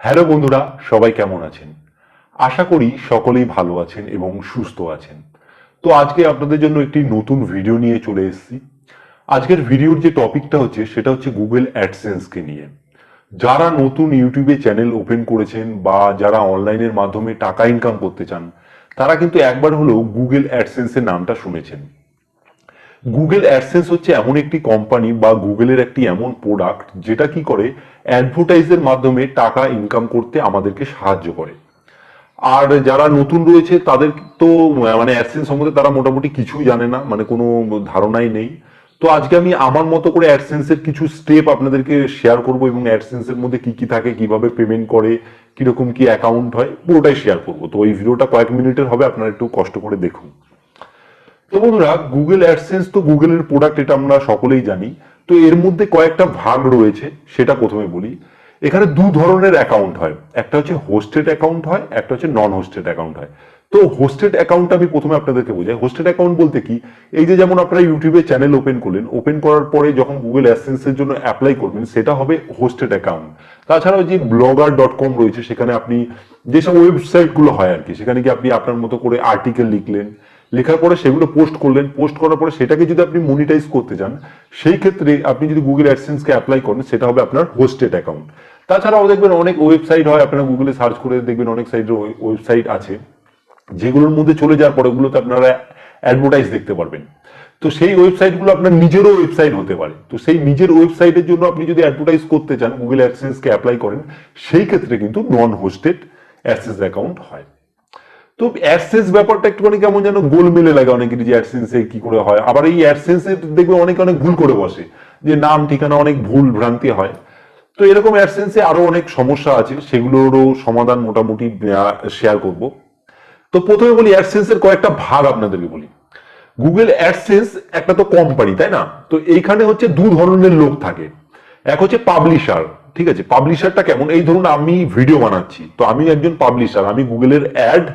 Hello বন্ধুরা, সবাই কেমন আছেন? আশা করি সকলেই ভালো আছেন এবং সুস্থ আছেন। তো আজকে আপনাদের জন্য একটি নতুন ভিডিও নিয়ে চলে এসেছি। আজকের ভিডিওর যে টপিকটা হচ্ছে সেটা হচ্ছে গুগল অ্যাডসেন্সকে নিয়ে। যারা নতুন ইউটিউবে চ্যানেল ওপেন করেছেন বা যারা অনলাইনের মাধ্যমে টাকা ইনকাম করতে চান, তারা কিন্তু একবার হলেও গুগল অ্যাডসেন্সের নামটা শুনেছেন। গুগল অ্যাডসেন্স হচ্ছে এমন একটি কোম্পানি বা গুগলের একটি এমন প্রোডাক্ট যেটা কি করে অ্যাডভার্টাইজের মাধ্যমে টাকা ইনকাম করতে আমাদেরকে সাহায্য করে। আর যারা নতুন রয়েছে তাদের তো মানে অ্যাডসেন্স সম্বন্ধে তারা মোটামুটি কিছুই জানে না, মানে কোনো ধারণাই নেই। তো আজকে আমি আমার মতো করে অ্যাডসেন্সের কিছু স্টেপ আপনাদেরকে শেয়ার করব এবং অ্যাডসেন্সের মধ্যে কি কি থাকে, কিভাবে পেমেন্ট করে, কিরকম কি অ্যাকাউন্ট হয়, পুরোটাই শেয়ার করবো। তো এই ভিডিওটা কয়েক মিনিটের হবে, আপনারা একটু কষ্ট করে দেখুন। তো বন্ধুরা, গুগল অ্যাডসেন্স তো গুগলের প্রোডাক্ট, এটা আমরা সকলেই জানি। তো এর মধ্যে কয়েকটা ভাগ রয়েছে, সেটা প্রথমে বলি। এখানে দু ধরনের অ্যাকাউন্ট হয়, একটা হচ্ছে হোস্টেড অ্যাকাউন্ট হয়, একটা হচ্ছে নন হোস্টেড অ্যাকাউন্ট হয়। তো হোস্টেড অ্যাকাউন্ট আমি প্রথমে আপনাদেরকে বোঝাই। হোস্টেড অ্যাকাউন্ট বলতে কি, এই যে যেমন আপনারা ইউটিউবে চ্যানেল ওপেন করলেন, ওপেন করার পরে যখন গুগল অ্যাডসেন্সের জন্য অ্যাপ্লাই করবেন সেটা হবে হোস্টেড অ্যাকাউন্ট। তাছাড়াও যে blogger.com রয়েছে, সেখানে আপনি যেসব ওয়েবসাইটগুলো হয় আর কি, সেখানে কি আপনি আপনার মতো করে আর্টিকেল লিখলেন, লেখার পরে সেগুলো পোস্ট করলেন, পোস্ট করার পরে সেটাকে যদি আপনি মনিটাইজ করতে চান, সেই ক্ষেত্রে আপনি যদি গুগল অ্যাডসেন্সকে অ্যাপ্লাই করেন, সেটা হবে আপনার হোস্টেড অ্যাকাউন্ট। তাছাড়াও দেখবেন অনেক ওয়েবসাইট হয়, আপনারা গুগলে সার্চ করে দেখবেন অনেক সাইটের ওয়েবসাইট আছে যেগুলোর মধ্যে চলে যাওয়ার পরে ওগুলোতে আপনারা অ্যাডভার্টাইজ দেখতে পারবেন। তো সেই ওয়েবসাইটগুলো আপনার নিজেরও ওয়েবসাইট হতে পারে। তো সেই নিজের ওয়েবসাইটের জন্য আপনি যদি অ্যাডভার্টাইজ করতে চান, গুগল অ্যাডসেন্সকে অ্যাপ্লাই করেন, সেই ক্ষেত্রে কিন্তু নন হোস্টেড অ্যাডসেন্স অ্যাকাউন্ট হয়। তো অ্যাডসেন্স ব্যাপারটা একটুখানি কেমন যেন গোলমেলে লাগে অনেকের, যে অ্যাডসেন্সে কি করে হয়। আবার এই অ্যাডসেন্সে দেখবে অনেকে অনেক ভুল করে বসে, যে নাম ঠিকানা অনেক ভুল ভ্রান্তি হয়। তো এরকম অ্যাডসেন্সে আরো অনেক সমস্যা আছে, সেগুলোরও সমাধান মোটামুটি শেয়ার করব। তো প্রথমে বলি অ্যাডসেন্সের কয়েকটা ভাগ আপনাদেরকে বলি। গুগল অ্যাডসেন্স একটা তো কোম্পানি, তাই না? তো এইখানে হচ্ছে দু ধরনের লোক থাকে। এক হচ্ছে পাবলিশার। ঠিক আছে, পাবলিশারটা কেমন, এই ধরুন আমি ভিডিও বানাচ্ছি, তো আমি একজন পাবলিশার, আমি গুগলের অ্যাড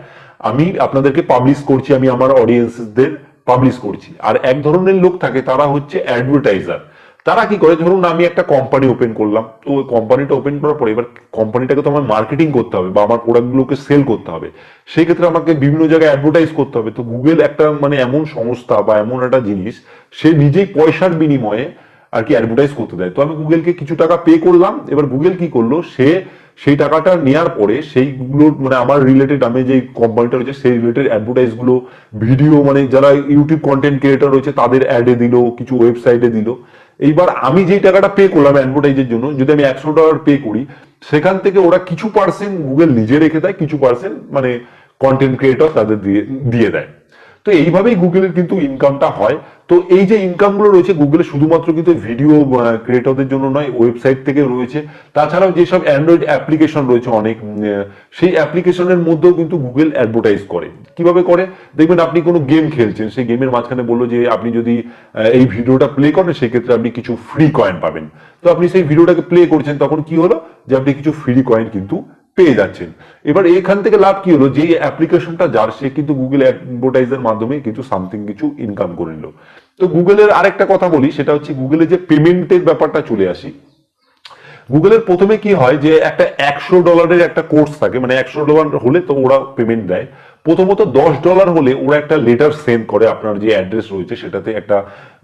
আমি আপনাদেরকে পাবলিশ করছি, আমি আমার অডিয়েন্সদের পাবলিশ করছি। আর এক ধরনের লোক থাকে, তারা হচ্ছে অ্যাডভার্টাইজার। তারা কি করে, ধরুন আমি একটা কোম্পানি ওপেন করলাম, তো ওই কোম্পানিটা ওপেন করার পরে এবার কোম্পানিটাকে তো আমার মার্কেটিং করতে হবে বা আমার প্রোডাক্টগুলোকে সেল করতে হবে। সেই ক্ষেত্রে আমাকে বিভিন্ন জায়গায় অ্যাডভার্টাইজ করতে হবে। তো গুগল একটা মানে এমন সংস্থা বা এমন একটা জিনিস, সে নিজেই পয়সার বিনিময়ে আর কি অ্যাডভার্টাইজ করতে দেয়। তো আমি গুগলকে কিছু টাকা পে করলাম, এবার গুগল কি করলো, সে সেই টাকাটা নেওয়ার পরে সেইগুলোর মানে আমার রিলেটেড, আমি যে কোম্পানিটা রয়েছে সেই রিলেটেড অ্যাডভার্টাইজ গুলো, ভিডিও মানে যারা ইউটিউব কন্টেন্ট ক্রিয়েটর রয়েছে তাদের অ্যাডে দিল, কিছু ওয়েবসাইটে দিল। এইবার আমি যেই টাকাটা পে করলাম অ্যাডভার্টাইজের জন্য, যদি আমি $100 পে করি, সেখান থেকে ওরা কিছু পার্সেন্ট গুগল নিজে রেখে দেয়, কিছু পার্সেন্ট মানে কন্টেন্ট ক্রিয়েটর তাদের দিয়ে দিয়ে দেয়। তো এইভাবেই গুগলের কিন্তু ইনকামটা হয়। তো এই যে ইনকাম গুলো রয়েছে গুগলের, শুধুমাত্র কিন্তু ভিডিও ক্রিয়েটরদের জন্য নয়, ওয়েবসাইট থেকে রয়েছে। তাছাড়াও যেসব অ্যান্ড্রয়েড অ্যাপ্লিকেশন রয়েছে অনেক, সেই অ্যাপ্লিকেশনের মধ্যেও কিন্তু গুগল অ্যাডভার্টাইজ করে। কিভাবে করে, দেখবেন আপনি কোনো গেম খেলছেন, সেই গেমের মাঝখানে বললো যে আপনি যদি এই ভিডিওটা প্লে করেন, সেক্ষেত্রে আপনি কিছু ফ্রি কয়েন পাবেন। তো আপনি সেই ভিডিওটাকে প্লে করছেন, তখন কি হলো, যে আপনি কিছু ফ্রি কয়েন কিন্তু পেয়ে যাচ্ছেন। এবার এখান থেকে লাভ কি হলো, যে অ্যাপ্লিকেশনটা যার, সে কিন্তু গুগল অ্যাডভার্টাইজের মাধ্যমে কিন্তু সামথিং কিছু ইনকাম করে নিল। তো গুগলের আরেকটা কথা বলি, সেটা হচ্ছে গুগলের যে পেমেন্টের ব্যাপারটা চলে আসি। গুগলের প্রথমে কি হয়, যে একটা $100 একটা কোর্স থাকে, মানে $100 হলে তো ওরা পেমেন্ট দেয়। প্রথমত $10 হলে ওরা একটা লেটার সেন্ড করে, আপনার যে অ্যাড্রেস রয়েছে সেটাতে একটা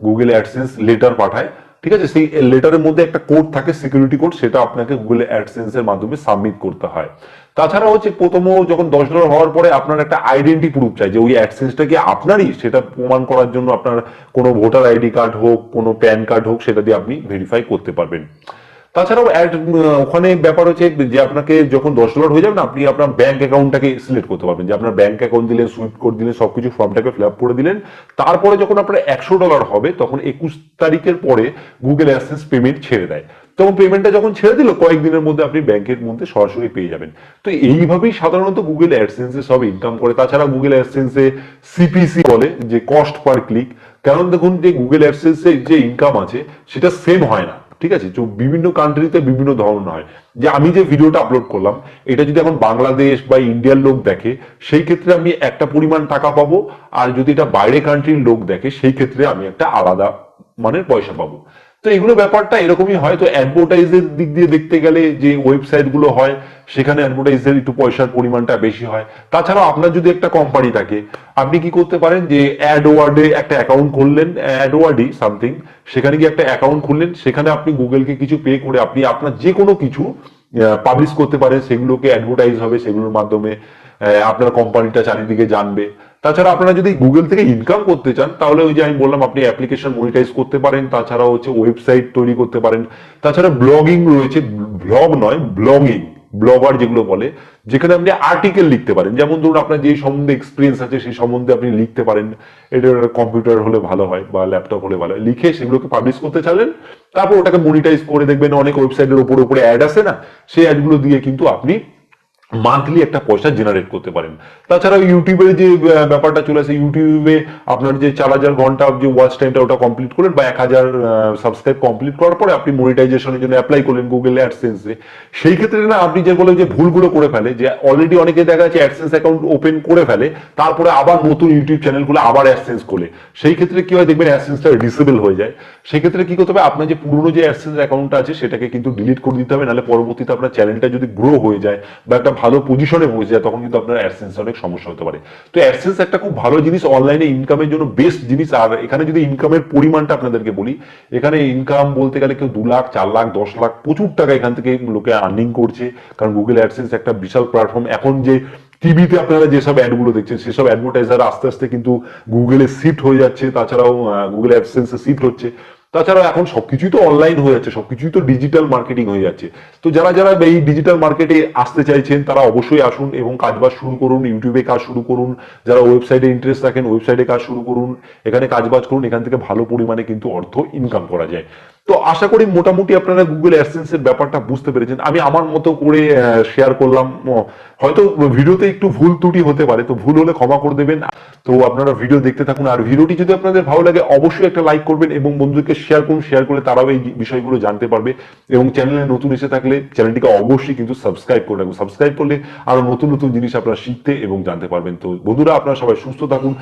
গুগল অ্যাডসেন্স লেটার পাঠায়। ঠিক আছে, সেই লেটারের মধ্যে একটা কোড থাকে, সিকিউরিটি কোড, সেটা আপনাকে গুগল অ্যাডসেন্স এর মাধ্যমে সাবমিট করতে হয়। তাছাড়া হচ্ছে প্রথম যখন $10 হওয়ার পরে আপনার একটা আইডেন্টি প্রুফ চাই, যে ওই অ্যাডসেন্সটা কি আপনারই, সেটা প্রমাণ করার জন্য আপনার কোনো ভোটার আইডি কার্ড হোক, কোনো প্যান কার্ড হোক, সেটা দিয়ে আপনি ভেরিফাই করতে পারবেন। তাছাড়াও ওখানে ব্যাপার হচ্ছে যে আপনাকে যখন $10 হয়ে যাবে না, আপনি আপনার ব্যাংক অ্যাকাউন্টটাকে সিলেক্ট করতে পারবেন, যে আপনার ব্যাংক অ্যাকাউন্ট দিলেন, সুইফট কোড দিলেন, সবকিছু ফর্মটাকে ফিল আপ করে দিলেন। তারপরে যখন আপনার $100 হবে, তখন 21 তারিখের পরে গুগল অ্যাডসেন্স পেমেন্ট ছেড়ে দেয়। তখন পেমেন্টটা যখন ছেড়ে দিল, কয়েকদিনের মধ্যে আপনি ব্যাংকের মধ্যে সরাসরি পেয়ে যাবেন। তো এইভাবেই সাধারণত গুগল অ্যাডসেন্সে সব ইনকাম করে। তাছাড়া গুগল অ্যাডসেন্সে সিপিসি বলে, যে কস্ট পার ক্লিক। কারণ দেখুন, যে গুগল অ্যাডসেন্সে যে ইনকাম আছে সেটা সেম হয় না। ঠিক আছে, তো বিভিন্ন কান্ট্রিতে বিভিন্ন ধরনের হয়। যে আমি যে ভিডিওটা আপলোড করলাম, এটা যদি এখন বাংলাদেশ বা ইন্ডিয়ার লোক দেখে, সেই ক্ষেত্রে আমি একটা পরিমাণ টাকা পাবো। আর যদি এটা বাইরে কান্ট্রির লোক দেখে, সেই ক্ষেত্রে আমি একটা আলাদা মানের পয়সা পাবো। তো এগুলো ব্যাপারটা এরকমই হয়। তো অ্যাডভার্টাইজের দিক দিয়ে দেখতে গেলে যে ওয়েবসাইট গুলো হয় সেখানে অ্যাডভার্টাইজের একটু পয়সার পরিমাণটা বেশি হয়। তাছাড়াও আপনার যদি একটা কোম্পানি থাকে, আপনি কি করতে পারেন যে অ্যাডওয়ার্ডে একটা অ্যাকাউন্ট খুললেন, অ্যাডওয়ার্ডই সামথিং, সেখানে গিয়ে একটা অ্যাকাউন্ট খুললেন, সেখানে আপনি গুগলকে কিছু পে করে আপনি আপনার যে কোনো কিছু পাবলিশ করতে পারেন, সেগুলোকে অ্যাডভার্টাইজ হবে, সেগুলোর মাধ্যমে আপনার কোম্পানিটা চারিদিকে জানবে। তাছাড়া আপনারা যদি গুগল থেকে ইনকাম করতে চান তাহলে ওই যে আমি বললাম আপনি অ্যাপ্লিকেশন মনিটাইজ করতে পারেন, তাছাড়া হচ্ছে ওয়েবসাইট তৈরি করতে পারেন, তাছাড়া ব্লগিং রয়েছে, ব্লগ নয় ব্লগিং, ব্লগার যেগুলো বলে, যেখানে আপনি আর্টিকেল লিখতে পারেন। যেমন ধরুন আপনার যে সম্বন্ধে এক্সপিরিয়েন্স আছে সেই সম্বন্ধে আপনি লিখতে পারেন, এটা কম্পিউটার হলে ভালো হয় বা ল্যাপটপ হলে ভালো হয়, লিখে সেগুলোকে পাবলিশ করতে চাইলেন, তারপর ওটাকে মনিটাইজ করে দেখবেন অনেক ওয়েবসাইটের উপরে উপরে অ্যাড আছে না, সেই অ্যাডগুলো দিয়ে কিন্তু আপনি মান্থলি একটা পয়সা জেনারেট করতে পারেন। তাছাড়া ইউটিউবের যে ব্যাপারটা চলে আসে, ইউটিউবে আপনার যে 4,000 ঘন্টা যে ওয়াচ টাইমটা ওটা কমপ্লিট করলেন বা 1,000 সাবস্ক্রাইব কমপ্লিট করার পরে আপনি মনিটাইজেশনের জন্য অ্যাপ্লাই করলেন গুগল অ্যাডসেন্সে। সেই ক্ষেত্রে না আপনি যে বলে যে ভুলগুলো করে ফেলে, যে অলরেডি অনেকে দেখা যাচ্ছে অ্যাডসেন্স অ্যাকাউন্ট ওপেন করে ফেলে, তারপরে আবার নতুন ইউটিউব চ্যানেলগুলো আবার অ্যাডসেন্স খোলে, সেই ক্ষেত্রে কি হয় দেখবেন অ্যাডসেন্সটা ডিসেবল হয়ে যায়। সেই ক্ষেত্রে কি করতে হবে, আপনার যে পুরনো যে অ্যাডসেন্স অ্যাকাউন্টটা আছে সেটাকে কিন্তু ডিলিট করে দিতে হবে, নাহলে পরবর্তীতে আপনার চ্যানেলটা যদি গ্রো হয়ে যায় বা একটা ভালো পজিশনে পৌঁছে যায় তখন কিন্তু আপনার অ্যাডসেন্স অনেক সমস্যা হতে পারে। তো অ্যাডসেন্স একটা খুব ভালো জিনিস, অনলাইনে ইনকামের জন্য বেস্ট জিনিস। আর এখানে যদি ইনকামের পরিমাণটা আপনাদেরকে বলি, এখানে ইনকাম বলতে গেলে কেউ 2 লাখ 4 লাখ 10 লাখ প্রচুর টাকা এখান থেকে লোকে আর্নিং করছে, কারণ গুগল অ্যাডসেন্স একটা বিশাল প্ল্যাটফর্ম। এখন যে টিভিতে আপনারা যেসব অ্যাডগুলো দেখছেন সেসব অ্যাডভার্টাইজার আস্তে আস্তে কিন্তু গুগলে শিফট হয়ে যাচ্ছে, তাছাড়াও গুগল অ্যাডসেন্সে শিফট হচ্ছে। তাছাড়া এখন সবকিছুই তো অনলাইন হয়ে যাচ্ছে, সবকিছুই তো ডিজিটাল মার্কেটিং হয়ে যাচ্ছে। তো যারা যারা এই ডিজিটাল মার্কেটে আসতে চাইছেন তারা অবশ্যই আসুন এবং কাজবাজ শুরু করুন, ইউটিউবে কাজ শুরু করুন। যারা ওয়েবসাইটে ইন্টারেস্ট রাখেন ওয়েবসাইটে কাজ শুরু করুন, এখানে কাজবাজ করুন, এখান থেকে ভালো পরিমাণে কিন্তু অর্থ ইনকাম করা যায়। তো আশা করি মোটামুটি আপনারা গুগল অ্যাডসেন্সের ব্যাপারটা বুঝতে পেরেছেন। আমি আমার মতো করে শেয়ার করলাম, হয়তো ভিডিওতে একটু ভুল ত্রুটি হতে পারে, তো ভুল হলে ক্ষমা করে দেবেন। তো আপনারা ভিডিও দেখতে থাকুন, আর ভিডিওটি যদি আপনাদের ভালো লাগে অবশ্যই একটা লাইক করবেন এবং বন্ধুদেরকে শেয়ার করুন, শেয়ার করলে তারাও এই বিষয়গুলো জানতে পারবে। এবং চ্যানেলে নতুন এসে থাকলে চ্যানেলটিকে অবশ্যই কিন্তু সাবস্ক্রাইব করে রাখুন, সাবস্ক্রাইব করলে আরো নতুন নতুন জিনিস আপনারা শিখতে এবং জানতে পারবেন। তো বন্ধুরা আপনারা সবাই সুস্থ থাকুন।